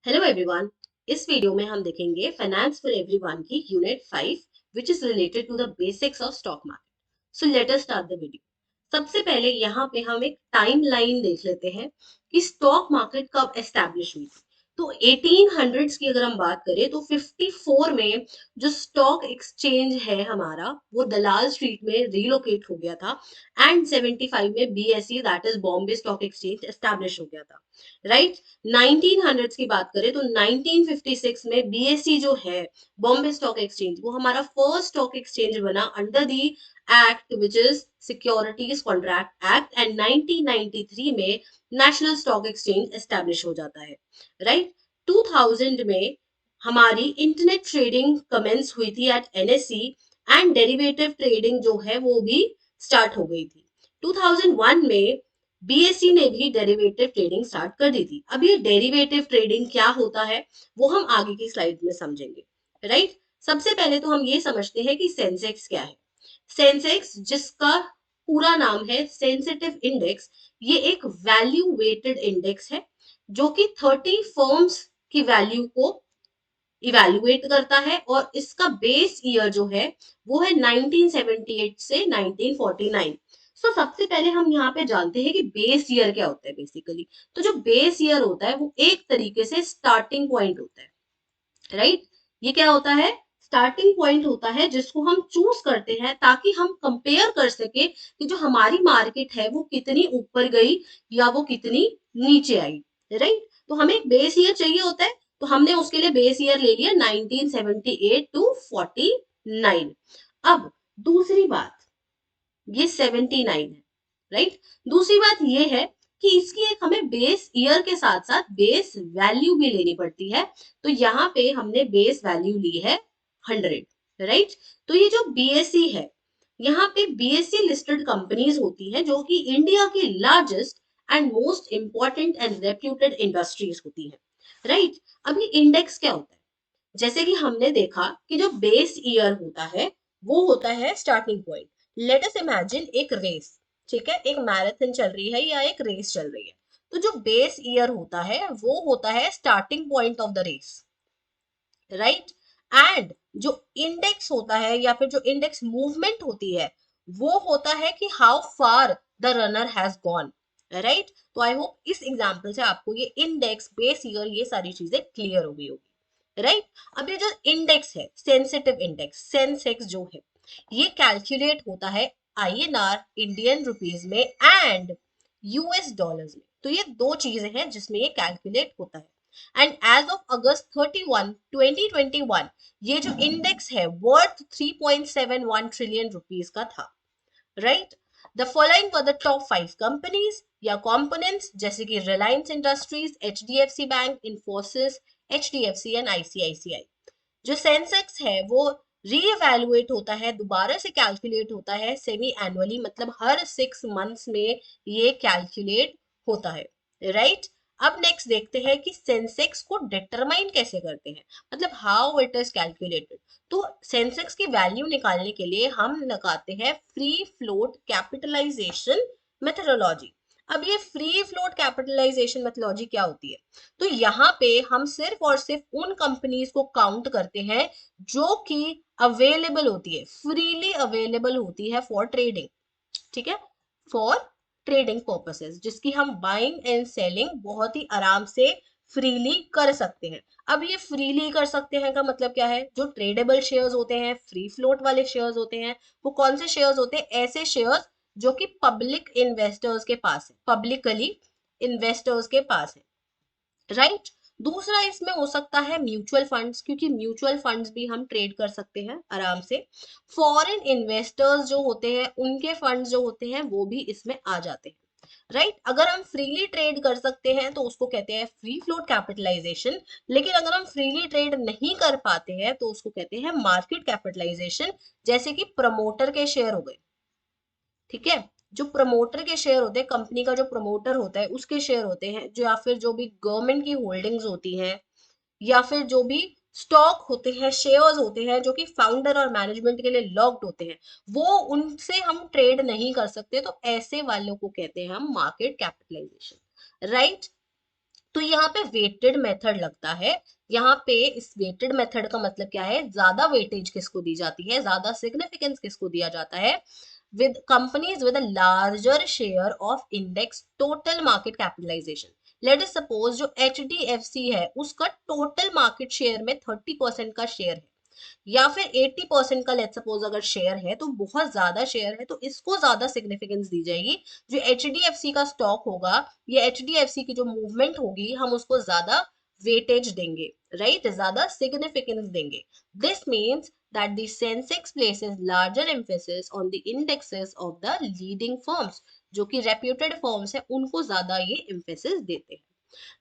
Hello everyone. इस video में हम देखेंगे फाइनेंस फॉर एवरीवन की unit 5 which is related to the basics of stock market. So let us start the video. सबसे पहले यहाँ पे हम एक टाइम लाइन देख लेते हैं कि स्टॉक मार्केट कब एस्टैब्लिश हुई थी। तो 1800s की अगर हम बात करें तो 54 में जो स्टॉक एक्सचेंज है हमारा वो दलाल स्ट्रीट में रिलोकेट हो गया था एंड 75 में BSE that is Bombay stock exchange establish हो गया था। राइट। 1900 की बात करें तो 1956 में बीएसई जो है बॉम्बे स्टॉक एक्सचेंज वो हमारा फर्स्ट स्टॉक एक्सचेंज बना under the act which is securities contract act and 1993 में नेशनल स्टॉक एक्सचेंज एस्टेब्लिश हो जाता है। राइट। 2000 में हमारी इंटरनेट ट्रेडिंग कमेंस हुई थी at NSC and derivative trading जो है वो भी स्टार्ट हो गई थी। 2001 में बीएसई ने भी डेरिवेटिव ट्रेडिंग स्टार्ट कर दी थी। अब ये डेरिवेटिव ट्रेडिंग क्या होता है वो हम आगे की स्लाइड में समझेंगे। राइट। सबसे पहले तो हम ये समझते हैं कि सेंसेक्स क्या है। सेंसेक्स जिसका पूरा नाम है सेंसिटिव इंडेक्स, ये एक वैल्यू वेटेड इंडेक्स है जो कि 30 फर्म्स की वैल्यू को इवेल्युएट करता है और इसका बेस ईयर जो है वो है 1978 से 1949। सो सबसे पहले हम यहाँ पे जानते हैं कि बेस ईयर क्या होता है बेसिकली। तो जो बेस ईयर होता है वो एक तरीके से स्टार्टिंग पॉइंट होता है। राइट। ये क्या होता है? स्टार्टिंग पॉइंट होता है जिसको हम चूज करते हैं ताकि हम कंपेयर कर सके कि जो हमारी मार्केट है वो कितनी ऊपर गई या वो कितनी नीचे आई। राइट। तो हमें एक बेस ईयर चाहिए होता है तो हमने उसके लिए बेस ईयर ले लिया 1978 टू 49। अब दूसरी बात, ये 79 है। राइट। दूसरी बात ये है कि इसकी एक हमें बेस ईयर के साथ साथ बेस वैल्यू भी लेनी पड़ती है। तो यहाँ पे हमने बेस वैल्यू ली है 100। राइट। तो ये जो बीएसई है, यहाँ पे बीएसई लिस्टेड कंपनीज होती है जो कि इंडिया की largest and most important and reputed industries होती है। राइट। अब ये इंडेक्स क्या होता है? जैसे कि हमने देखा कि जो बेस ईयर होता है वो होता है starting point. Let us imagine एक रेस, ठीक है, एक मैराथन चल रही है या एक रेस चल रही है। तो जो बेस ईयर होता है वो होता है starting point of the race. Right. And जो इंडेक्स होता है या फिर जो इंडेक्स मूवमेंट होती है वो होता है कि how far the runner has gone. Right. तो आई होप इस एग्जांपल से आपको ये इंडेक्स बेस ईयर ये सारी चीजें क्लियर हो गई होगी। राइट। अब ये जो इंडेक्स है सेंसिटिव इंडेक्स सेंसेक्स जो है ये कैलकुलेट होता है आईएनआर इंडियन रुपीज में एंड यूएस डॉलर्स में। तो ये दो चीजें हैं जिसमें ये कैलकुलेट होता है। एंड एज ऑफ अगस्त 31 2021 ये जो इंडेक्स है वर्थ 3.71 ट्रिलियन रुपीस का था। Right. The following for the top 5 companies या कंपोनेंट्स जैसे कि Reliance industries, HDFC bank, Infosys, HDFC and ICICI. जो सेंसेक्स है वो रीएवैल्यूएट होता है, दोबारा से कैलकुलेट होता है सेमी एनुअली, मतलब हर 6 मंथ्स में ये कैलकुलेट होता है। राइट। अब नेक्स्ट देखते हैं कि सेंसेक्स को डिटरमाइन कैसे करते हैं, मतलब हाउ इट इज कैलकुलेटेड। तो सेंसेक्स की वैल्यू निकालने के लिए हम लगाते हैं फ्री फ्लोट कैपिटलाइजेशन मेथोडोलॉजी। अब ये फ्री फ्लोट कैपिटलाइजेशन मेथोडोलॉजी क्या होती है? तो यहाँ पे हम सिर्फ और सिर्फ उन कंपनीज को काउंट करते हैं जो कि अवेलेबल होती है, फ्रीली अवेलेबल होती है फॉर ट्रेडिंग। ठीक है, फॉर ट्रेडिंग पर्पसेस, जिसकी हम बाइंग एंड सेलिंग बहुत ही आराम से फ्रीली कर सकते हैं। अब ये फ्रीली कर सकते हैं का मतलब क्या है? जो ट्रेडेबल शेयर्स होते हैं, फ्री फ्लोट वाले शेयर्स होते हैं, वो कौन से शेयर्स होते हैं? ऐसे शेयर्स जो कि पब्लिक इन्वेस्टर्स के पास है, पब्लिकली इन्वेस्टर्स के पास है। राइट। दूसरा इसमें हो सकता है म्यूचुअल फंड्स, क्योंकि म्यूचुअल फंड्स भी हम ट्रेड कर सकते हैं आराम से। फॉरेन इन्वेस्टर्स जो होते हैं उनके फंड्स जो होते हैं वो भी इसमें आ जाते हैं। राइट। अगर हम फ्रीली ट्रेड कर सकते हैं तो उसको कहते हैं फ्री फ्लोट कैपिटलाइजेशन। लेकिन अगर हम फ्रीली ट्रेड नहीं कर पाते हैं तो उसको कहते हैं मार्केट कैपिटलाइजेशन, जैसे कि प्रमोटर के शेयर हो गए। ठीक है, जो प्रमोटर के शेयर होते हैं, कंपनी का जो प्रमोटर होता है उसके शेयर होते हैं, जो या फिर जो भी गवर्नमेंट की होल्डिंग्स होती हैं, या फिर जो भी स्टॉक होते हैं, शेयर्स होते हैं जो कि फाउंडर और मैनेजमेंट के लिए लॉक्ड होते हैं, वो उनसे हम ट्रेड नहीं कर सकते। तो ऐसे वालों को कहते हैं हम मार्केट कैपिटलाइजेशन। राइट। तो यहाँ पे वेटेड मेथड लगता है। यहाँ पे इस वेटेड मेथड का मतलब क्या है, ज्यादा वेटेज किसको दी जाती है, ज्यादा सिग्निफिकेंस किसको दिया जाता है, with companies with a larger share of index total market capitalization. Let us suppose जो HDFC है उसका टोटल मार्केट शेयर में 30% का शेयर है, या फिर 80% का लेट सपोज अगर शेयर है, तो बहुत ज्यादा शेयर है, तो इसको ज्यादा सिग्निफिकेंस दी जाएगी। जो एचडीएफसी का स्टॉक होगा या एचडीएफसी की जो मूवमेंट होगी, हम उसको ज्यादा वेटेज देंगे, राइट, ज्यादा सिग्निफिकेंस देंगे। This means that the Sensex places larger emphasis on the indexes of the leading firms, जो कि reputed firms है, उनको ज्यादा ये emphasis देते हैं।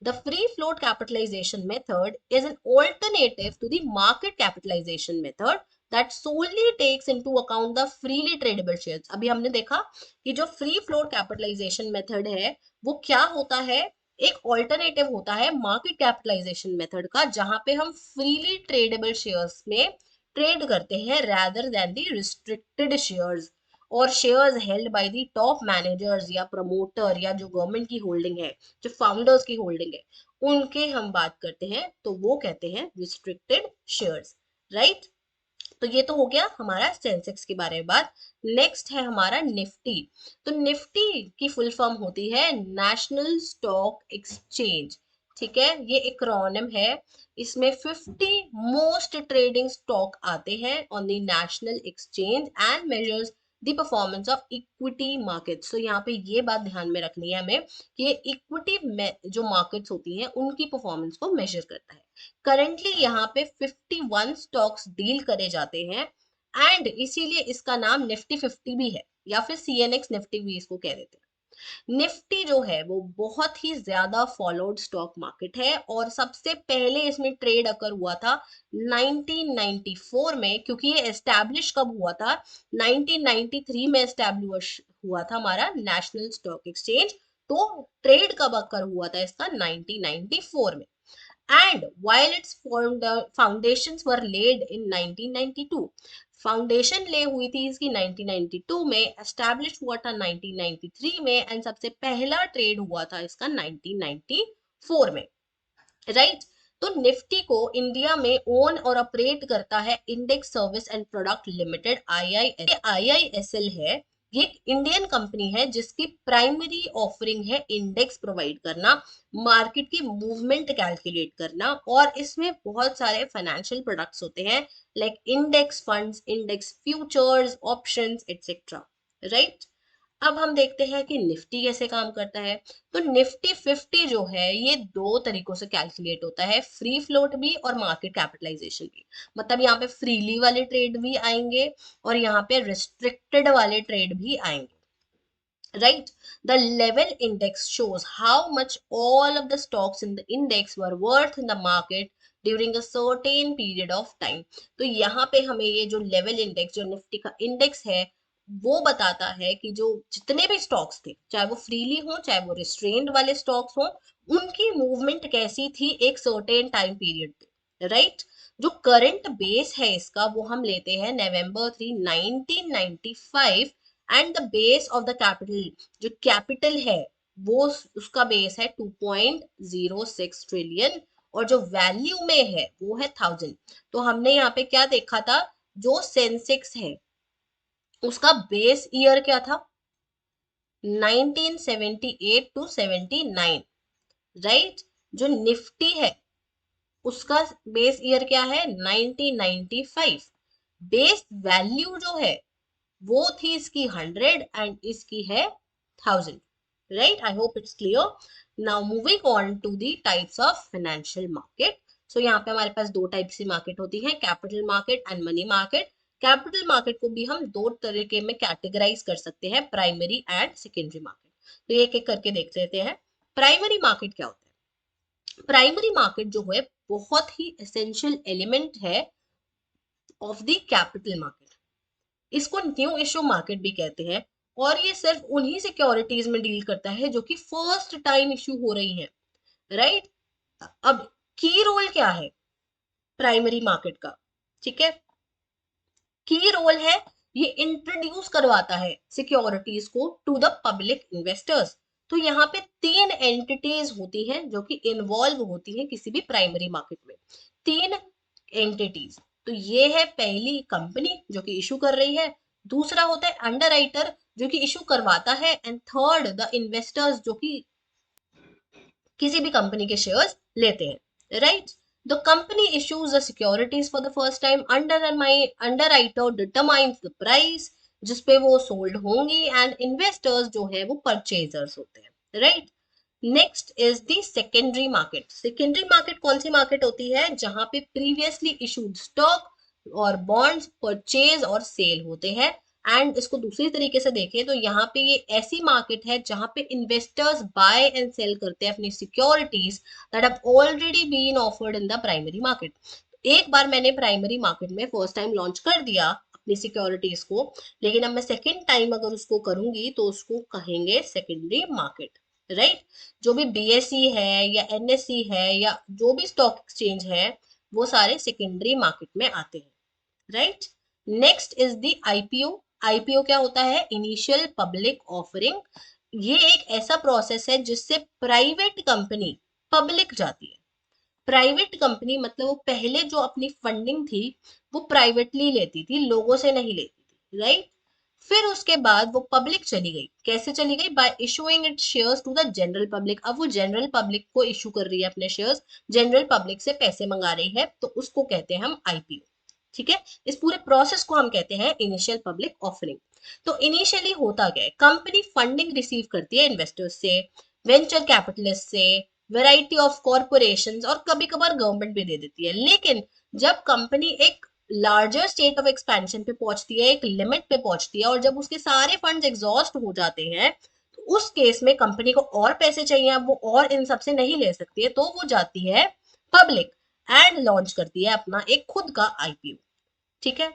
The free float capitalization method is an alternative to the market capitalization method that solely takes into account the freely tradable shares. अभी हमने देखा कि जो free float capitalization method है वो क्या होता है, एक ऑल्टरनेटिव होता है मार्केट कैपिटलाइजेशन मेथड का, जहां पे हम फ्रीली ट्रेडेबल शेयर्स में ट्रेड करते हैं rather than the restricted shares और shares held by the top managers या प्रमोटर या जो गवर्नमेंट की होल्डिंग है, जो फाउंडर्स की होल्डिंग है, उनके हम बात करते हैं तो वो कहते हैं रिस्ट्रिक्टेड शेयर्स, राइट। तो ये तो हो गया हमारा सेंसेक्स के बारे में बात। नेक्स्ट है हमारा निफ्टी। तो निफ्टी की फुल फॉर्म होती है नेशनल स्टॉक एक्सचेंज, ठीक है, ये एक्रोनिम है। इसमें 50 मोस्ट ट्रेडिंग स्टॉक आते हैं on the national exchange and measures the performance of equity markets. तो यहाँ पे ये बात ध्यान में रखनी है हमें कि इक्विटी जो मार्केट्स होती हैं उनकी परफॉर्मेंस को मेजर करता है। करेंटली यहाँ पे 51 स्टॉक्स डील करे जाते हैं एंड इसीलिए इसका नाम निफ्टी 50 भी है, या फिर सीएनएक्स निफ्टी भी इसको कह देते हैं। निफ्टी जो है वो बहुत ही ज्यादा फॉलोड स्टॉक मार्केट है और सबसे पहले इसमें ट्रेड अकर हुआ था 1994 में, क्योंकि ये एस्टैब्लिश कब हुआ था, 1993 में एस्टैब्लिश हुआ था हमारा नेशनल स्टॉक एक्सचेंज। तो ट्रेड कब अकर हुआ था इसका, 1994 में। And while its foundations were laid in 1992, foundation ले हुई थी इसकी 1992 में, एस्टैब्लिश हुआ था 1993 में एंड सबसे पहला ट्रेड हुआ था इसका 1994 में, राइट। तो निफ्टी को इंडिया में ओन और ऑपरेट करता है index service and product limited, IISL है। ये एक इंडियन कंपनी है जिसकी प्राइमरी ऑफरिंग है इंडेक्स प्रोवाइड करना, मार्केट की मूवमेंट कैलकुलेट करना, और इसमें बहुत सारे फाइनेंशियल प्रोडक्ट्स होते हैं like index funds, index futures, options etcetera, right. अब हम देखते हैं कि निफ्टी कैसे काम करता है। तो निफ्टी 50 जो है ये दो तरीकों से कैलकुलेट होता है, फ्री फ्लोट भी और मार्केट कैपिटलाइजेशन भी। मतलब यहाँ पे फ्रीली वाले ट्रेड भी आएंगे और यहाँ पे रिस्ट्रिक्टेड वाले ट्रेड भी आएंगे, right? The level index shows how much all of the stocks in the index were worth in the market during a certain period of time. तो यहाँ पे हमें ये जो लेवल इंडेक्स, जो निफ्टी का इंडेक्स है, वो बताता है कि जो जितने भी स्टॉक्स थे, चाहे वो फ्रीली हो चाहे वो रिस्ट्रेन्ड वाले स्टॉक्स हो, उनकी मूवमेंट कैसी थी एक सर्टेन टाइम पीरियड पे, राइट। जो करंट बेस है इसका वो हम लेते हैं नवंबर 3 1995 and the base of the capital, जो कैपिटल है वो उसका बेस है 2.06 ट्रिलियन और जो वैल्यू में है वो है 1000। तो हमने यहाँ पे क्या देखा था, जो सेंसेक्स है उसका बेस ईयर क्या था, 1978 टू 79, राइट। जो निफ्टी है उसका बेस ईयर क्या है, 1995। बेस वैल्यू जो है वो थी इसकी 100 एंड इसकी है 1000, right. I hope it's clear. Now moving on to the types of financial market. So यहाँ पे हमारे पास दो टाइप की मार्केट होती है, capital market and money market. Capital market को भी हम दो तरीके में कैटेगराइज कर सकते हैं, प्राइमरी एंड सेकेंडरी मार्केट। तो एक एक करके देख लेते हैं। प्राइमरी मार्केट क्या होता है? प्राइमरी मार्केट जो है बहुत ही एसेंशियल एलिमेंट है ऑफ द कैपिटल मार्केट। इसको न्यू इश्यू मार्केट भी कहते हैं और ये सिर्फ उन्हीं सिक्योरिटीज में डील करता है जो कि फर्स्ट टाइम इश्यू हो रही हैं, राइट। अब की रोल क्या है प्राइमरी मार्केट का, ठीक है। की रोल है ये इंट्रोड्यूस करवाता है सिक्योरिटीज को टू द पब्लिक इन्वेस्टर्स। तो यहाँ पे 3 एंटिटीज होती हैं जो कि इन्वॉल्व होती हैं किसी भी प्राइमरी मार्केट में। 3 एंटिटीज, तो ये है पहली कंपनी जो कि इशू कर रही है, दूसरा होता है अंडरराइटर जो कि इशू करवाता है, एंड थर्ड द इन्वेस्टर्स जो कि किसी भी कंपनी के शेयर्स लेते हैं, right. The company issues the securities for the first time, underwriter determines the price जिसपे वो सोल्ड होंगी, एंड इन्वेस्टर्स जो है वो परचेजर्स होते हैं, right. Next is the secondary market. Secondary market कौन सी मार्केट होती है? जहां पे प्रीवियसली इशूड स्टॉक और बॉन्ड्स परचेज और सेल होते हैं। एंड इसको दूसरी तरीके से देखें तो यहाँ पे ये ऐसी मार्केट है जहां पे इन्वेस्टर्स बाय एंड सेल करते हैं अपनी securities that have already been offered in the primary market. एक बार मैंने प्राइमरी मार्केट में फर्स्ट टाइम लॉन्च कर दिया अपनी सिक्योरिटीज को, लेकिन अब मैं सेकेंड टाइम अगर उसको करूंगी तो उसको कहेंगे सेकेंडरी मार्केट, राइट। जो भी बीएसई है या एनएसई है या जो भी स्टॉक एक्सचेंज है वो सारे सेकेंडरी मार्केट में आते हैं, right. Next is the IPO. IPO क्या होता है? Initial public offering. ये एक ऐसा प्रोसेस है जिससे प्राइवेट कंपनी पब्लिक जाती है। प्राइवेट कंपनी मतलब वो पहले जो अपनी फंडिंग थी वो प्राइवेटली लेती थी, लोगों से नहीं लेती थी, राइट। फिर उसके बाद वो पब्लिक चली गई। कैसे चली गई? By issuing it shares to the general public. अब वो जनरल पब्लिक को इशू कर रही है अपने शेयर्स, जनरल पब्लिक से पैसे मंगा रही है, तो उसको कहते हैं हम आईपीओ, ठीक है। इस पूरे प्रोसेस को हम कहते हैं इनिशियल पब्लिक ऑफरिंग। तो इनिशियली होता क्या है? कंपनी फंडिंग रिसीव करती है इन्वेस्टर्स से, वेंचर कैपिटलिस्ट से, वैरायटी ऑफ कॉर्पोरेशंस, और कभी कभार गवर्नमेंट भी दे देती है। लेकिन जब कंपनी एक लार्जर स्टेट ऑफ एक्सपेंशन पे पहुंचती है, एक लिमिट पे पहुंचती है, और जब उसके सारे फंड्स एग्जॉस्ट हो जाते हैं, तो उस केस में कंपनी को और पैसे चाहिए, अब वो और इन सबसे नहीं ले सकती है, तो वो जाती है पब्लिक एंड लॉन्च करती है अपना एक खुद का आईपीओ, ठीक है।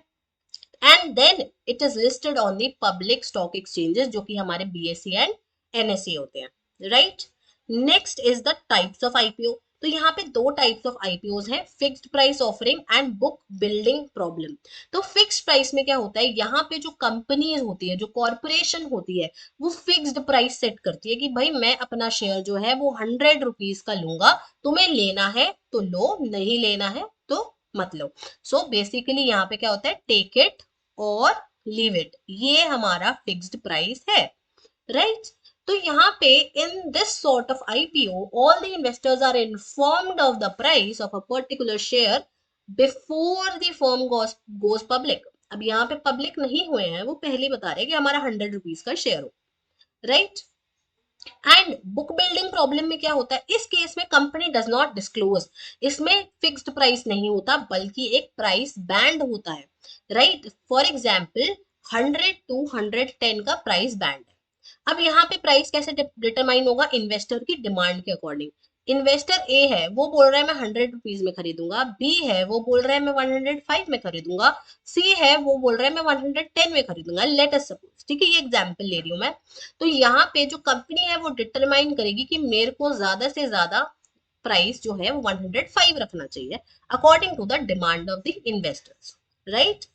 And then it is listed on the public stock exchanges जो कि हमारे बीएसई एंड एनएसई होते हैं, right. Next is the types of IPO. तो यहाँ पे दो टाइप्स ऑफ आईपीओ हैं, fixed price offering and book building problem. तो फिक्स्ड प्राइस में क्या होता है? यहाँ पे जो कंपनीज होती है, जो कॉर्पोरेशन होती है, वो फिक्स्ड प्राइस सेट करती है कि भाई मैं अपना शेयर जो है वो 100 रुपीज का लूंगा, तुम्हें लेना है तो लो, नहीं लेना है तो मत लो। सो बेसिकली यहाँ पे क्या होता है? टेक इट और लीव इट, ये हमारा फिक्स्ड प्राइस है, राइट। तो यहाँ पे in this sort of IPO all the investors are informed of the price of a particular share before the firm goes public. अब यहाँ पे पब्लिक नहीं हुए हैं, वो पहले बता रहे हैं कि हमारा 100 रुपीज का शेयर हो, right. And book building problem में क्या होता है? इस केस में कंपनी डज नॉट डिस्क्लोज, इसमें फिक्स्ड प्राइस नहीं होता बल्कि एक प्राइस बैंड होता है, राइट। फॉर एग्जाम्पल 100 to 110 का प्राइस बैंड है। अब यहाँ पे प्राइस कैसे डिटरमाइन होगा? इन्वेस्टर की डिमांड के अकॉर्डिंग। इन्वेस्टर ए है, वो बोल रहा है मैं 100 रुपीज में खरीदूंगा, बी है वो बोल रहा है मैं 105 में खरीदूंगा, सी है वो बोल रहा है मैं 110 में खरीदूंगा, लेट अस सपोज, ठीक है, ये एग्जाम्पल ले रही हूँ मैं। तो यहाँ पे जो कंपनी है वो डिटरमाइन करेगी कि मेरे को ज्यादा से ज्यादा प्राइस जो है वो 105 रखना चाहिए according to the demand of the investors, right.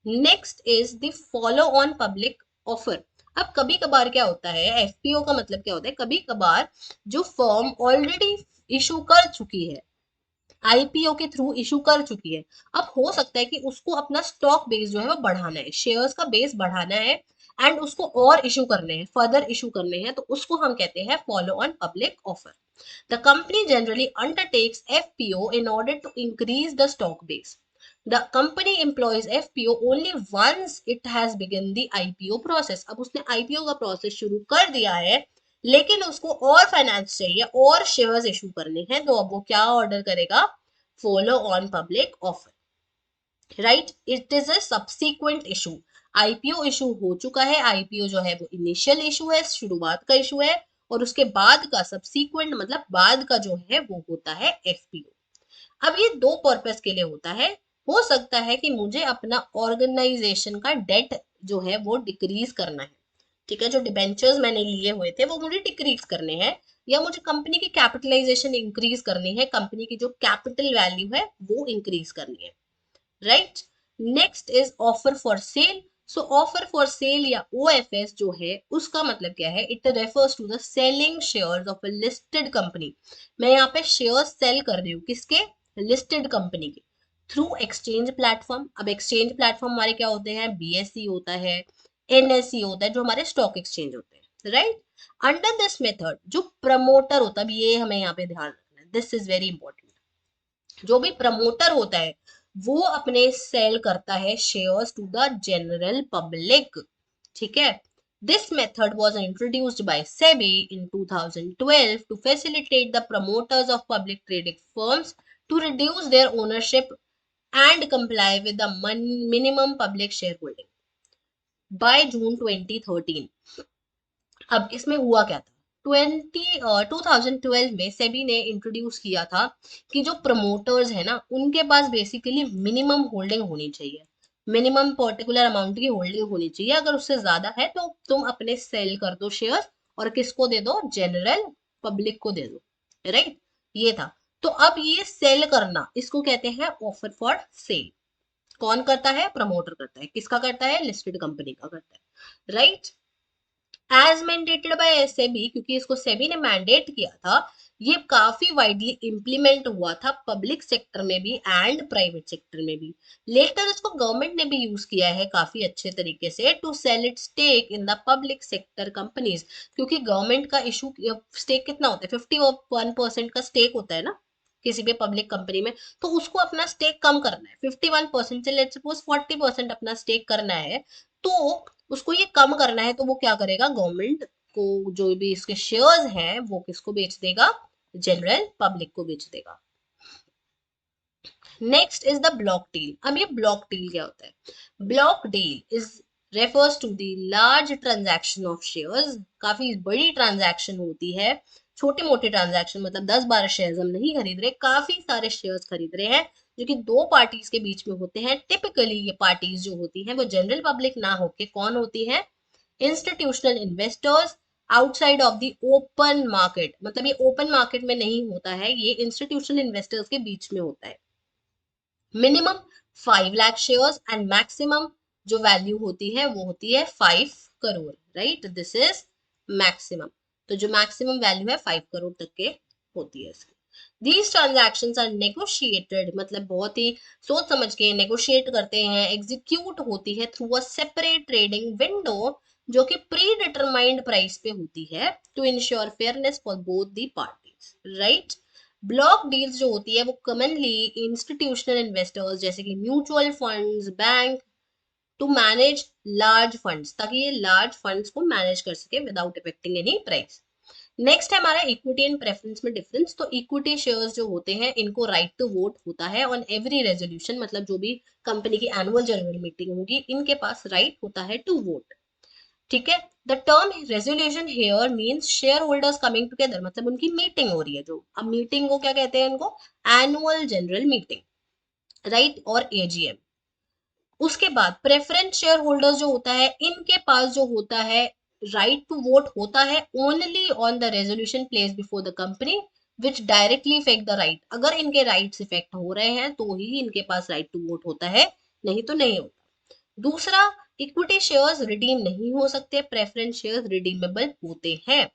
Next is the follow on public offer. अब कभी कभार क्या होता है? एफपीओ का मतलब क्या होता है? कभी कभार जो फर्म ऑलरेडी इशू कर चुकी है, आईपीओ के थ्रू इशू कर चुकी है, अब हो सकता है कि उसको अपना स्टॉक बेस जो है वो बढ़ाना है, शेयर्स का बेस बढ़ाना है, एंड उसको और इशू करने हैं, फर्दर इशू करने हैं, तो उसको हम कहते हैं follow on public offer. The company generally undertakes FPO in order to increase the stock base. The company employs FPO only once it has begun the IPO process। अब उसने IPO का प्रोसेस शुरू कर दिया है, लेकिन उसको और फाइनेंस चाहिए और शेयर्स इशू करने हैं, तो अब वो क्या ऑर्डर करेगा? Follow on public offer, right. It is a subsequent issue. IPO issue हो चुका है, आईपीओ जो है वो इनिशियल इशू है, शुरुआत का इशू है, और उसके बाद का सब्सीक्वेंट मतलब बाद का जो है वो होता है एफपीओ। अब ये दो पर्पस के लिए होता है। हो सकता है कि मुझे अपना ऑर्गेनाइजेशन का डेट जो है वो डिक्रीज करना है, ठीक है, जो डिबेंचर्स मैंने लिए हुए थे वो मुझे डिक्रीज करने हैं, या मुझे कंपनी की कैपिटलाइजेशन इंक्रीज करनी है, कंपनी की जो कैपिटल वैल्यू है वो इंक्रीज करनी है, right. Next is offer for sale. So offer for sale या OFS जो है उसका मतलब क्या है, it refers to the selling shares of a listed company. मैं यहाँ पे शेयर सेल कर रही हूँ, किसके, लिस्टेड कंपनी के, थ्रू एक्सचेंज प्लेटफॉर्म। अब एक्सचेंज प्लेटफॉर्म हमारे क्या होते हैं, BSE होता है, NSE होता है, जो हमारे स्टॉक एक्सचेंज होते हैं, राइट। अंडर दिस मेथड जो प्रमोटर होता है, ये हमें यहाँ पे ध्यान रखना है, दिस इज वेरी इंपॉर्टेंट। जो भी प्रमोटर होता है वो अपने सेल करता है shares to the general public, ठीक है। This method was introduced by SEBI in 2012 to facilitate the promoters of public trading firms to reduce their ownership and comply with the minimum public shareholding by June 2013। अब इसमें हुआ क्या था, 2012 में सेबी ने introduce किया था कि जो प्रमोटर्स है ना उनके पास बेसिकली मिनिमम होल्डिंग होनी चाहिए, मिनिमम पर्टिकुलर अमाउंट की होल्डिंग होनी चाहिए। अगर उससे ज्यादा है तो तुम अपने सेल कर दो शेयर्स, और किसको दे दो, जनरल पब्लिक को दे दो, राइट। ये था। तो अब ये सेल करना इसको कहते हैं ऑफर फॉर सेल। कौन करता है, प्रमोटर करता है, किसका करता है, लिस्टेड कंपनी का करता है, right. As mandated by SEBI, क्योंकि इसको सेबी ने मैंडेट किया था, ये काफी वाइडली इंप्लीमेंट हुआ था पब्लिक सेक्टर में भी एंड प्राइवेट सेक्टर में भी। लेटर इसको गवर्नमेंट ने भी यूज किया है काफी अच्छे तरीके से to sell it stake in the public sector companies, क्योंकि गवर्नमेंट का इशू, स्टेक कितना होता है, 51% का स्टेक होता है ना किसी भी पब्लिक कंपनी में, तो उसको अपना स्टेक कम करना है, 51% से लेट्स सपोज 40% अपना स्टेक करना है, तो उसको ये कम करना है, तो वो क्या करेगा, गवर्नमेंट को जो भी इसके शेयर्स हैं वो किसको बेच देगा, जनरल पब्लिक को बेच देगा। Next is the block deal. अब ये ब्लॉक डील क्या होता है, block deal is refers to the large transaction of shares, काफी बड़ी ट्रांजैक्शन होती है, छोटी मोटी ट्रांजैक्शन मतलब 10-12 शेयर्स हम नहीं खरीद रहे, काफी सारे शेयर्स खरीद रहे हैं, जो कि दो पार्टीज के बीच में होते हैं। टिपिकली ये पार्टीज जो होती हैं वो जनरल पब्लिक ना होके कौन होती है, institutional investors outside of the open market, मतलब ये ओपन मार्केट में नहीं होता है, ये इंस्टीट्यूशनल इन्वेस्टर्स के बीच में होता है। Minimum 5 lakh shares and maximum जो वैल्यू होती है वो होती है 5 crore, right, this is maximum. तो जो मैक्सिमम वैल्यू है 5 करोड़ तक के होती है इसकी। These transactions are negotiated, मतलब बहुत ही सोच समझ के नेगोशिएट करते हैं, एग्जीक्यूट होती है through a separate trading window जो कि प्री डिटरमाइंड प्राइस पे होती है to ensure fairness for both the parties, right. Block deals जो होती है वो कॉमनली इंस्टीट्यूशनल इन्वेस्टर्स जैसे कि mutual funds, bank, to manage large funds, ताकि ये लार्ज फंड्स को मैनेज कर सके without effecting any price. Next है हमारा इक्विटी एंड प्रेफरेंस में डिफरेंस। तो इक्विटी शेयर्स जो होते हैं इनको राइट टू वोट होता है ऑन एवरी रेजोल्यूशन, मतलब जो भी कंपनी की एनुअल जनरल मीटिंग होगी इनके पास राइट होता है टू वोट, ठीक है। The term resolution here means share holders coming together, मतलब उनकी मीटिंग हो रही है, जो अब मीटिंग को क्या कहते हैं, इनको एनुअल जनरल मीटिंग, राइट, और AGM। उसके बाद प्रेफरेंस शेयर होल्डर्स जो होता है इनके पास जो होता है राइट टू वोट होता है only on the resolution place before the company which directly effect the right. अगर इनके राइट्स इफेक्ट हो रहे हैं तो ही इनके पास राइट टू वोट होता है, नहीं तो नहीं होता। दूसरा, इक्विटी शेयर्स रिडीम नहीं हो सकते, प्रेफरेंस शेयर्स रिडीमेबल होते हैं।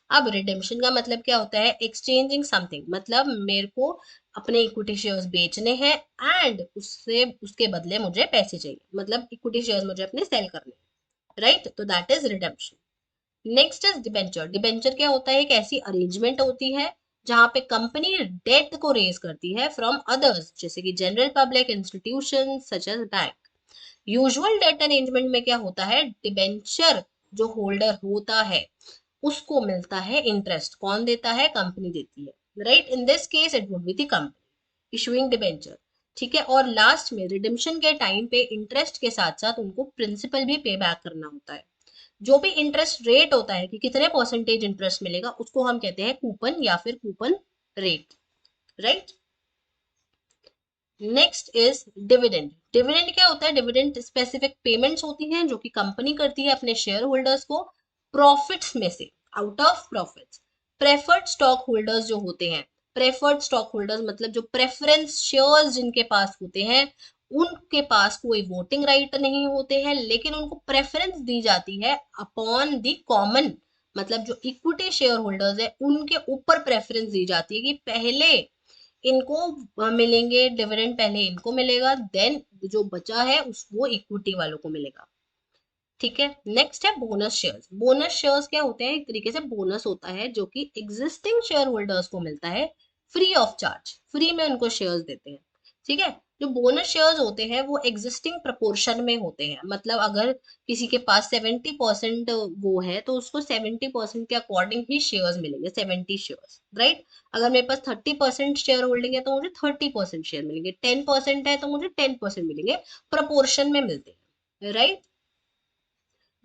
अब रिडेम्पशन का मतलब क्या होता है, एक्सचेंजिंग समथिंग, मतलब मेरे को अपने इक्विटी शेयर्स बेचने हैं एंड उससे उसके बदले मुझे पैसे चाहिए, मतलब इक्विटी शेयर्स मुझे अपने सेल करने हैं, राइट, तो that is redemption. Next is debenture. Debenture क्या होता है, एक ऐसी अरेंजमेंट होती है जहां पे कंपनी डेट को रेज करती है फ्रॉम अदर्स, जैसे कि general public, institution such as bank. Usual debt arrangement में क्या होता है, डिबेंचर जो होल्डर होता है उसको मिलता है इंटरेस्ट, कौन देता है, कंपनी देती है, right. In this case it would be the company issuing debenture, ठीक है। और लास्ट में रिडेम्पशन के टाइम पे इंटरेस्ट के साथ साथ उनको प्रिंसिपल भी पे बैक करना होता है। जो भी इंटरेस्ट रेट होता है कि कितने परसेंटेज इंटरेस्ट मिलेगा उसको हम कहते हैं कूपन या फिर coupon rate, right. Next is dividend. Dividend क्या होता है, डिविडेंड स्पेसिफिक पेमेंट्स होती हैं जो कि कंपनी करती है अपने शेयर होल्डर्स को प्रॉफिट्स में से, out of profits. Preferred stock holders जो होते हैं, प्रेफर्ड स्टॉक होल्डर्स मतलब जो प्रेफरेंस शेयर्स जिनके पास होते हैं उनके पास कोई वोटिंग राइट नहीं होते हैं, लेकिन उनको प्रेफरेंस दी जाती है अपॉन द कॉमन, मतलब जो इक्विटी शेयर होल्डर्स है उनके ऊपर प्रेफरेंस दी जाती है कि पहले इनको मिलेंगे डिविडेंड, पहले इनको मिलेगा, देन जो बचा है उस वो इक्विटी वालों को मिलेगा। ठीक है, नेक्स्ट है बोनस शेयर्स। बोनस शेयर्स क्या होते हैं? एक तरीके से बोनस होता है जो कि एग्जिस्टिंग शेयर होल्डर्स को मिलता है फ्री ऑफ चार्ज, फ्री में उनको शेयर्स देते हैं। ठीक है, जो बोनस शेयर्स होते हैं वो एग्जिस्टिंग प्रपोर्शन में होते हैं, मतलब अगर किसी के पास 70% वो है तो उसको 70% के अकॉर्डिंग ही शेयर्स मिलेंगे, 70 शेयर्स, राइट। अगर मेरे पास 30% शेयर होल्डिंग है तो मुझे 30% शेयर मिलेंगे, 10% है तो मुझे 10% मिलेंगे, प्रपोर्शन में मिलते हैं, right.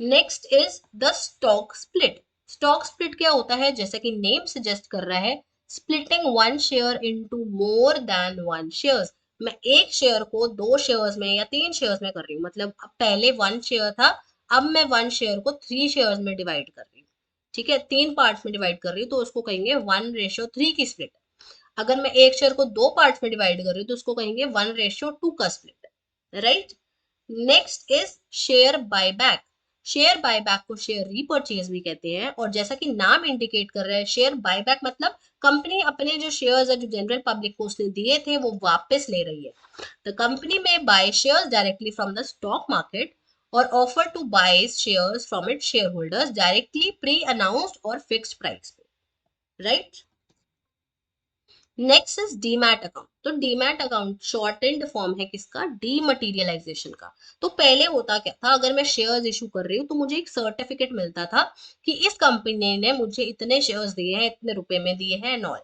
Next is the stock split. Stock split क्या होता है? जैसा कि नेम सजेस्ट कर रहा है, splitting one share into more than one shares. मैं एक शेयर को दो शेयर्स में या तीन शेयर्स में कर रही हूँ, मतलब अब पहले वन शेयर था, अब मैं वन शेयर को थ्री शेयर्स में डिवाइड कर रही हूँ। ठीक है, तीन पार्ट्स में डिवाइड कर रही हूँ तो उसको कहेंगे 1:3 की स्प्लिट। अगर मैं एक शेयर को दो पार्ट्स में डिवाइड कर रही हूँ तो उसको कहेंगे 1:2 का split, right. Next is share buyback. Share buyback को शेयर रीपर्चेज भी कहते हैं, और जैसा कि नाम इंडिकेट कर रहा है, शेयर बायबैक मतलब कंपनी अपने जो शेयर्स है जो जनरल पब्लिक को उसने दिए थे वो वापस ले रही है। द कंपनी में buy shares directly from the stock market और offer to buy shares from it shareholders directly pre announced और फिक्स्ड प्राइस पे, right. Next is demat account. तो demat account short and form है किसका? Dematerialisation का। तो पहले होता क्या था, अगर मैं शेयर्स इशू कर रही हूँ तो मुझे एक सर्टिफिकेट मिलता था कि इस कंपनी ने मुझे इतने शेयर्स दिए हैं, इतने रुपए में दिए हैं एंड ऑल,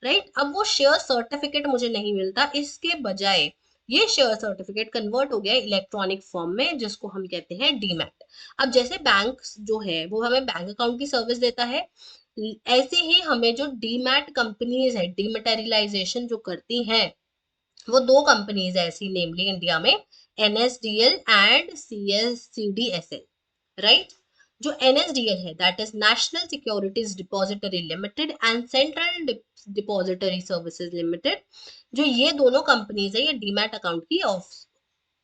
राइट। अब वो शेयर सर्टिफिकेट मुझे नहीं मिलता, इसके बजाय ये शेयर सर्टिफिकेट कन्वर्ट हो गया इलेक्ट्रॉनिक फॉर्म में, जिसको हम कहते हैं डीमैट। अब जैसे बैंक जो है वो हमें बैंक अकाउंट की सर्विस देता है, ऐसे ही हमें जो डीमैट कंपनीज है, डीमटेरियलाइजेशन जो करती हैं, वो दो कंपनीज है ऐसी नेमली इंडिया में, एनएसडीएल एंड सीएससीडीएसएल, राइट। जो एनएसडीएल है that is national securities depository limited and central depository services limited, जो ये दोनों कंपनीज है ये डीमैट अकाउंट की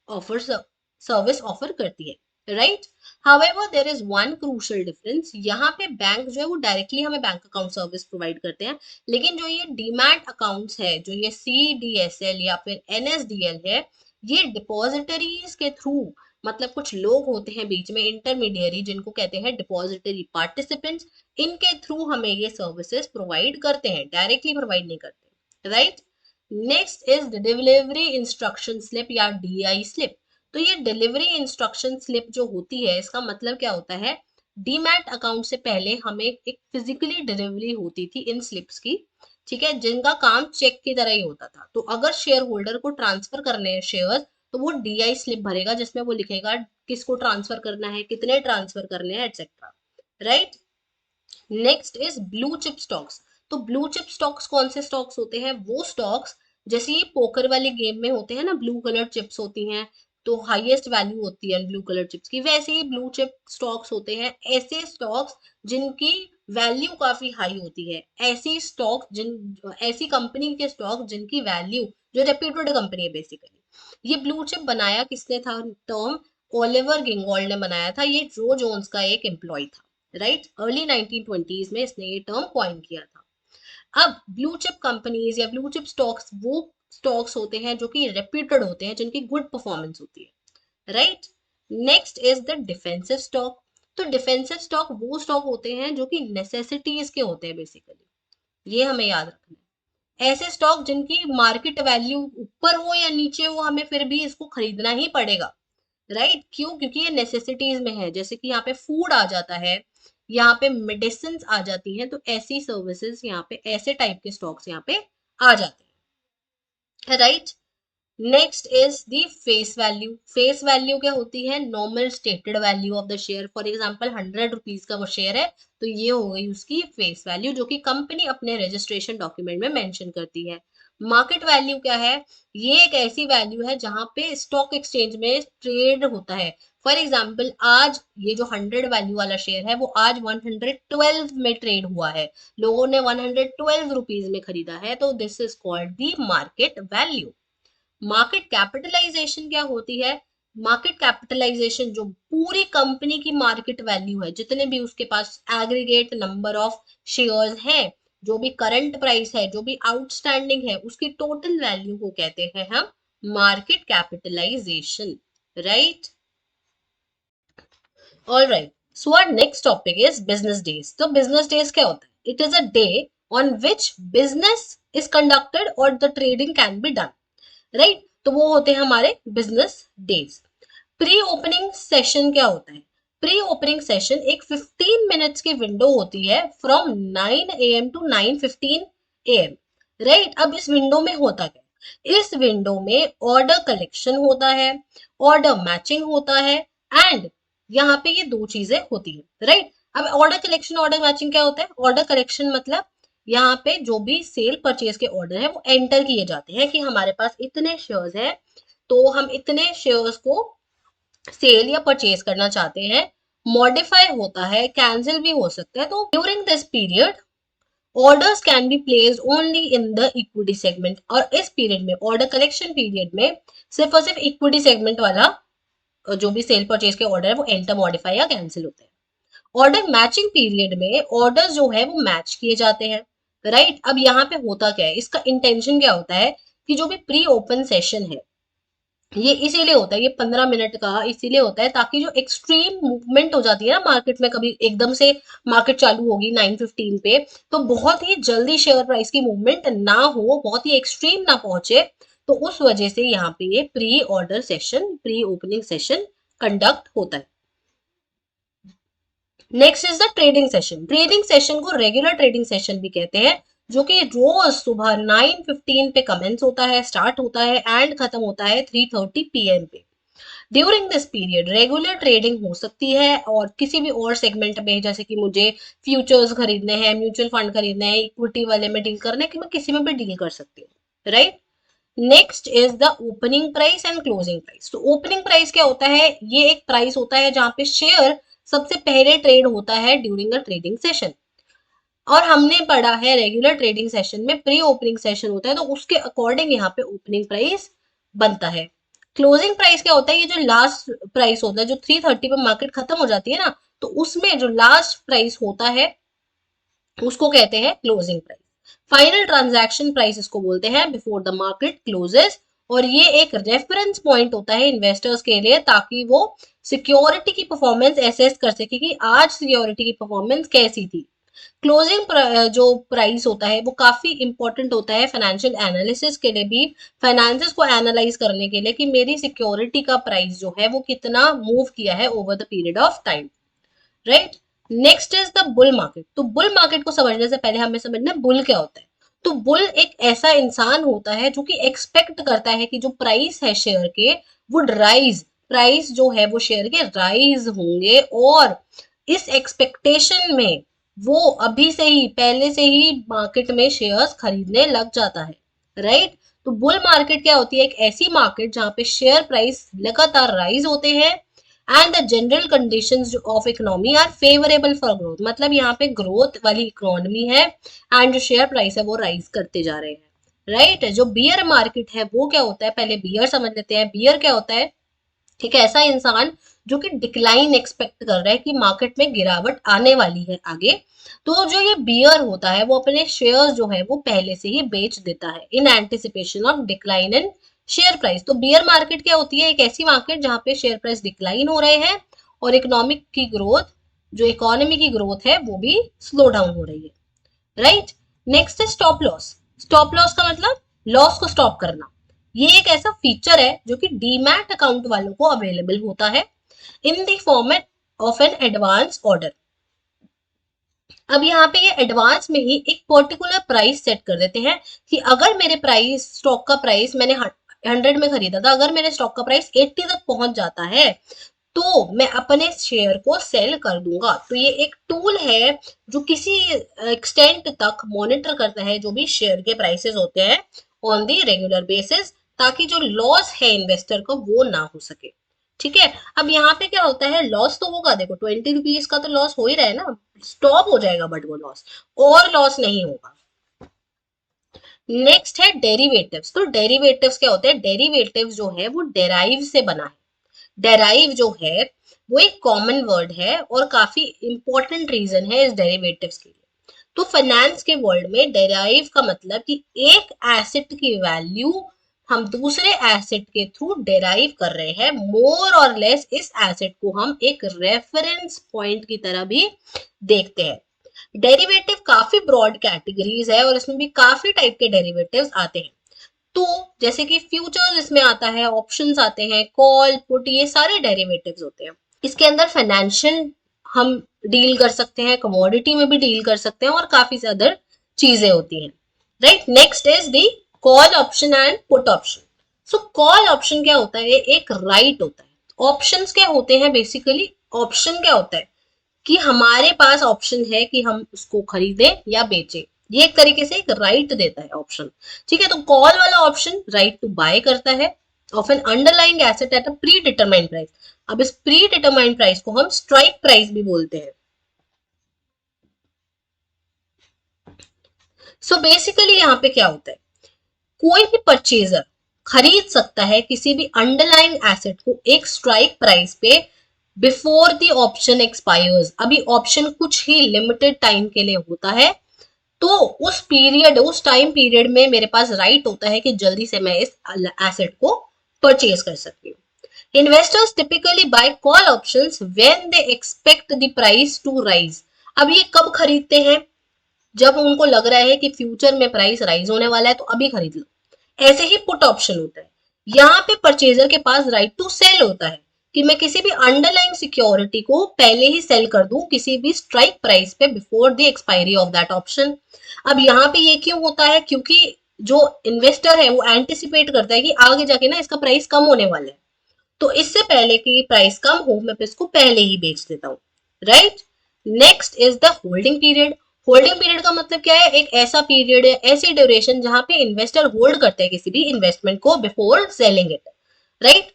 ऑफर सर्विस ऑफर करती है, right. However there is one crucial difference, यहाँ पे बैंक जो है वो डायरेक्टली हमें बैंक अकाउंट सर्विस प्रोवाइड करते हैं, लेकिन जो ये डीमैट अकाउंट्स है, जो ये सीडीएसएल या फिर एनएसडीएल है, ये डिपॉजिटरीज के थ्रू, मतलब कुछ लोग होते हैं बीच में इंटरमीडियरी जिनको कहते हैं डिपॉजिटरी पार्टिसिपेंट्स, इनके थ्रू हमें ये सर्विसेज प्रोवाइड करते हैं, डायरेक्टली प्रोवाइड नहीं करते, right. Next is delivery instruction slip या डीआई स्लिप। तो ये डिलीवरी इंस्ट्रक्शन स्लिप जो होती है, इसका मतलब क्या होता है? डीमैट अकाउंट से पहले हमें एक फिजिकली डिलीवरी होती थी इन स्लिप्स की, ठीक है, जिनका काम चेक की तरह ही होता था। तो अगर शेयर होल्डर को ट्रांसफर करने हैं शेयर, तो वो डीआई स्लिप भरेगा जिसमें वो लिखेगा किसको ट्रांसफर करना है, कितने ट्रांसफर करने हैं, etcetera, right. Next is blue chip stocks. तो ब्लू चिप स्टॉक्स कौन से स्टॉक्स होते हैं? वो स्टॉक्स जैसे ये पोकर वाले गेम में होते हैं ना, ब्लू कलर चिप्स होती हैं तो हाईएस्ट वैल्यू होती है ब्लू कलर चिप्स की, वैसे ही ब्लू चिप स्टॉक्स होते हैं ऐसे स्टॉक्स जिनकी वैल्यू काफी हाई होती है, ऐसी स्टॉक जिन ऐसी कंपनी के स्टॉक जिनकी वैल्यू, जो रेप्यूटेड कंपनी है बेसिकली। ये ब्लू चिप बनाया किसने था टर्म? ओलिवर गिंगोल्ड ने बनाया था, ये जो जोन्स का एक एम्प्लॉय था, राइट। अर्ली 1920s में इसने ये टर्म कॉइन किया था। अब ब्लू चिप कंपनीज या ब्लू चिप स्टॉक्स वो स्टॉक्स होते हैं जो कि रेप्यूटेड होते हैं, जिनकी गुड परफॉर्मेंस होती है, right. Next is the defensive stock. तो डिफेंसिव स्टॉक वो स्टॉक होते हैं जो कि नेसेसिटीज के होते हैं बेसिकली, ये हमें याद रखना है। ऐसे स्टॉक जिनकी मार्केट वैल्यू ऊपर हो या नीचे हो, हमें फिर भी इसको खरीदना ही पड़ेगा, राइट। क्यों? क्योंकि ये नेसेसिटीज में है, जैसे कि यहाँ पे फूड आ जाता है, यहाँ पे मेडिसिन आ जाती हैं, तो ऐसी सर्विसेज यहाँ पे, ऐसे टाइप के स्टॉक्स यहाँ पे आ जाते हैं, right. Next is the face value. Face value क्या होती है? Normal stated value of the share. For example 100 rupees का वो शेयर है तो ये हो गई उसकी फेस वैल्यू, जो कि कंपनी अपने रजिस्ट्रेशन डॉक्यूमेंट में मेंशन करती है। मार्केट वैल्यू क्या है? ये एक ऐसी वैल्यू है जहां पे स्टॉक एक्सचेंज में ट्रेड होता है। फॉर एग्जाम्पल आज ये जो 100 वैल्यू वाला शेयर है वो आज 112 में ट्रेड हुआ है, लोगों ने 112 रुपीज में खरीदा है, तो this is called the market value. Market capitalization क्या होती है? मार्केट कैपिटलाइजेशन जो पूरी कंपनी की मार्केट वैल्यू है, जितने भी उसके पास एग्रीगेट नंबर ऑफ शेयर्स हैं, जो भी करंट प्राइस है, जो भी आउटस्टैंडिंग है, उसकी टोटल वैल्यू को कहते हैं हम market capitalization, right? All right. So our next topic is business days. तो business days क्या होता है? It is a day on which business is conducted or the trading can be done. Right? तो वो होते हैं हमारे business days. Pre opening session क्या होता है? प्री ओपनिंग सेशन एक 15 मिनट्स की विंडो होती है from 9 AM to 9:15 AM. Right? अब इस विंडो में होता क्या? इस विंडो में ऑर्डर कलेक्शन होता है, ऑर्डर मैचिंग होता है, एंड यहाँ पे ये दो चीजें होती है, राइट? अब ऑर्डर कलेक्शन ऑर्डर मैचिंग क्या होता है? ऑर्डर कलेक्शन मतलब यहाँ पे जो भी सेल परचेज के ऑर्डर है वो एंटर किए जाते हैं कि हमारे पास इतने शेयर्स है, तो हम इतने शेयर्स को सेल या परचेज करना चाहते हैं। मॉडिफाई होता है, कैंसिल भी हो सकता है। तो during this period orders can be placed only in the equity segment, और इस पीरियड में, ऑर्डर कलेक्शन पीरियड में, सिर्फ और सिर्फ इक्विटी सेगमेंट वाला जो भी सेल परचेज के ऑर्डर है वो एंटर, मॉडिफाई या कैंसिल होते हैं। ऑर्डर मैचिंग पीरियड में ऑर्डर्स जो है वो मैच किए जाते हैं, राइट? अब यहाँ पे होता क्या है, इसका इंटेंशन क्या होता है कि जो भी प्री ओपन सेशन है ये इसीलिए होता है, ये 15 मिनट का इसीलिए होता है ताकि जो एक्सट्रीम मूवमेंट हो जाती है ना मार्केट में, कभी एकदम से मार्केट चालू होगी 9:15 पे, तो बहुत ही जल्दी शेयर प्राइस की मूवमेंट ना हो, बहुत ही एक्सट्रीम ना पहुंचे, तो उस वजह से यहाँ पे ये pre order session, pre opening session conduct होता है। Next is the trading session. Trading session को रेगुलर ट्रेडिंग सेशन भी कहते हैं, जो कि रोज सुबह 9:15 पे कमेंस होता है, स्टार्ट होता है एंड खत्म होता है 3:30 PM पे। During this period regular trading हो सकती है, और किसी भी और सेगमेंट में, जैसे कि मुझे फ्यूचर्स खरीदने हैं, म्यूचुअल फंड खरीदने हैं, इक्विटी वाले में डील करना है, कि मैं किसी में भी डील कर सकती हूँ, right? Next is the opening price and closing price. तो ओपनिंग प्राइस क्या होता है? ये एक प्राइस होता है जहां पे शेयर सबसे पहले ट्रेड होता है ड्यूरिंग द ट्रेडिंग सेशन। और हमने पढ़ा है रेगुलर ट्रेडिंग सेशन में प्री ओपनिंग सेशन होता है, तो उसके अकॉर्डिंग यहाँ पे ओपनिंग प्राइस बनता है। क्लोजिंग प्राइस क्या होता है? ये जो लास्ट प्राइस होता है, जो 3:30 पे मार्केट खत्म हो जाती है ना, तो उसमें जो लास्ट प्राइस होता है उसको कहते हैं closing price. Final transaction price इसको बोलते हैं बिफोर द मार्केट क्लोजेस, और ये एक रेफरेंस पॉइंट होता है इन्वेस्टर्स के लिए, ताकि वो सिक्योरिटी की परफॉर्मेंस एसेस कर सके कि आज सिक्योरिटी की परफॉर्मेंस कैसी थी। क्लोजिंग जो प्राइस होता है वो काफी इंपॉर्टेंट होता है फाइनेंशियल एनालिसिस के लिए भी, फाइनेंसेस को एनालाइज करने के लिए कि मेरी सिक्योरिटी का प्राइस जो है वो कितना मूव किया है over the period of time, right? Next is the bull market. तो बुल मार्केट को समझने से पहले हमें समझना है बुल क्या होता है। तो बुल एक ऐसा इंसान होता है जो कि एक्सपेक्ट करता है कि जो प्राइस है शेयर के वुड राइज, प्राइस जो है वो शेयर के राइज होंगे, और इस एक्सपेक्टेशन में वो अभी से ही, पहले से ही मार्केट में शेयर्स खरीदने लग जाता है, राइट? तो बुल मार्केट क्या होती है? एक ऐसी मार्केट जहां पे शेयर प्राइस लगातार राइज होते हैं and the general conditions of economy are favourable for growth. मतलब यहाँ पे ग्रोथ वाली इकोनॉमी है एंड जो शेयर प्राइस है वो राइज करते जा रहे हैं, राइट? जो बियर मार्केट है वो क्या होता है? पहले बियर समझ लेते हैं। बियर क्या होता है? एक ऐसा इंसान जो कि डिक्लाइन एक्सपेक्ट कर रहा है कि मार्केट में गिरावट आने वाली है आगे, तो जो ये बियर होता है वो अपने शेयर्स जो है वो पहले से ही बेच देता है in anticipation of decline in share price. तो बियर मार्केट क्या होती है? एक ऐसी मार्केट जहां पे शेयर प्राइस डिक्लाइन हो रहे हैं और इकोनॉमिक की ग्रोथ, जो इकोनॉमी की ग्रोथ है वो भी स्लो डाउन हो रही है, राइट? नेक्स्ट है स्टॉप लॉस। स्टॉप लॉस का मतलब लॉस को स्टॉप करना। ये एक ऐसा फीचर है जो कि डीमैट अकाउंट वालों को अवेलेबल होता है in the format of an advance order. अब यहाँ पे ये एडवांस में ही एक पर्टिकुलर प्राइस सेट कर देते हैं कि अगर मेरे प्राइस, स्टॉक का प्राइस मैंने 100 में खरीदा था, अगर मेरे स्टॉक का प्राइस 80 तक पहुंच जाता है तो मैं अपने शेयर को सेल कर दूंगा। तो ये एक टूल है जो किसी एक्सटेंट तक मॉनिटर करता है जो भी शेयर के प्राइसेस होते हैं ऑन द रेगुलर बेसिस, ताकि जो लॉस है इन्वेस्टर को वो ना हो सके, ठीक है? अब यहाँ पे क्या होता है? लॉस तो होगा, देखो 20 रुपीज का तो लॉस हो ही रहा है ना, स्टॉप हो जाएगा, बट वो लॉस और लॉस नहीं होगा। नेक्स्ट है डेरिवेटिव्स। तो डेरिवेटिव्स क्या होते हैं? डेरिवेटिव्स जो है वो डेराइव से बना है। डेराइव जो है वो एक कॉमन वर्ड है और काफी इंपॉर्टेंट रीजन है इस डेरिवेटिव्स के लिए। तो फाइनेंस के वर्ल्ड में डेराइव का मतलब कि एक एसेट की वैल्यू हम दूसरे एसेट के थ्रू डेराइव कर रहे हैं, मोर और लेस इस एसेट को हम एक रेफरेंस पॉइंट की तरह भी देखते हैं। डेरिवेटिव काफी ब्रॉड कैटेगरीज है और इसमें भी काफी टाइप के डेरिवेटिव्स आते हैं। तो जैसे कि फ्यूचर्स इसमें आता है, ऑप्शंस आते हैं, कॉल पुट, ये सारे डेरिवेटिव्स होते हैं। इसके अंदर फाइनेंशियल हम डील कर सकते हैं, कमोडिटी में भी डील कर सकते हैं और काफी ज्यादा चीजें होती हैं। Right, next is the call option and put option. So call option क्या होता है? एक राइट होता है। ऑप्शंस क्या होते हैं? बेसिकली ऑप्शन क्या होता है कि हमारे पास ऑप्शन है कि हम उसको खरीदें या बेचें। ये एक तरीके से एक राइट देता है ऑप्शन। ठीक है, तो कॉल वाला ऑप्शन राइट टू बाय करता है of N underlying asset at a pre determined price. अब इस प्री डिटरमाइंड प्राइस को हम स्ट्राइक प्राइस भी बोलते हैं। सो बेसिकली यहाँ पे क्या होता है? कोई भी परचेजर खरीद सकता है किसी भी अंडरलाइंग एसेट को एक स्ट्राइक प्राइस पे बिफोर द ऑप्शन एक्सपायर्स। अभी ऑप्शन कुछ ही लिमिटेड टाइम के लिए होता है, तो उस पीरियड, उस टाइम पीरियड में मेरे पास राइट होता है कि जल्दी से मैं इस एसेट को परचेज कर सकती हूँ। Investors typically buy call options when they expect the price to rise. अब ये कब खरीदते हैं? जब उनको लग रहा है कि फ्यूचर में प्राइस राइज होने वाला है तो अभी खरीद लो। ऐसे ही पुट ऑप्शन होता है। यहाँ पे परचेजर के पास राइट टू सेल होता है कि मैं किसी भी अंडरलाइंग सिक्योरिटी को पहले ही सेल कर दूं किसी भी स्ट्राइक प्राइस पे before the expiry of that option. अब यहाँ पे ये क्यों होता है? क्योंकि जो इन्वेस्टर है वो एंटिसिपेट करता है कि आगे जाके ना इसका प्राइस कम होने वाला है, तो इससे पहले कि प्राइस कम हो मैं इसको पहले ही बेच देता हूँ। Right, next is the holding period. Holding period का मतलब क्या है? एक ऐसा पीरियड है, ऐसी ड्यूरेशन जहां पे इन्वेस्टर होल्ड करते हैं किसी भी इन्वेस्टमेंट को before selling it. Right,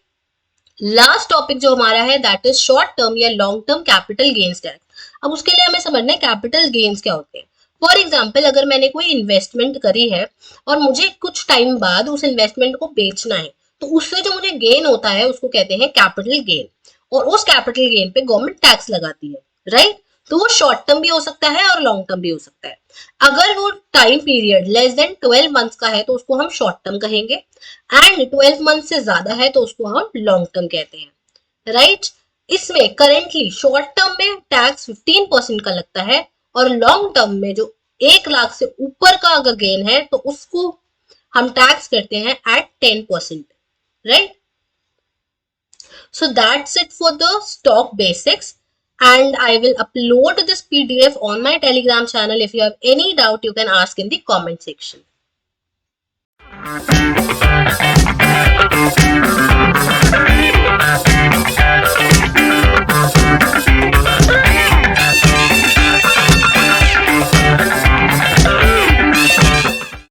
last topic जो हमारा है दैट इज शॉर्ट टर्म या long term capital gains tax. अब उसके लिए हमें समझना है कैपिटल गेन्स क्या होते हैं। फॉर एग्जाम्पल, अगर मैंने कोई इन्वेस्टमेंट करी है और मुझे कुछ टाइम बाद उस इन्वेस्टमेंट को बेचना है, तो उससे जो मुझे गेन होता है उसको कहते हैं कैपिटल गेन, और उस कैपिटल गेन पे गवर्नमेंट टैक्स लगाती है। राइट, तो वो शॉर्ट टर्म भी हो सकता है और लॉन्ग टर्म भी हो सकता है। अगर वो time period less than 12 months का है तो उसको हम शॉर्ट टर्म कहेंगे, एंड 12 मंथ से ज्यादा है तो उसको हम लॉन्ग टर्म कहते हैं। राइट, इसमें करेंटली शॉर्ट टर्म में टैक्स 15% का लगता है और लॉन्ग टर्म में जो 1 लाख से ऊपर का अगर गेन है तो उसको हम टैक्स करते हैं at 10%। Right, so that's it for the stock basics, and I will upload this PDF on my Telegram channel. If you have any doubt you can ask in the comment section.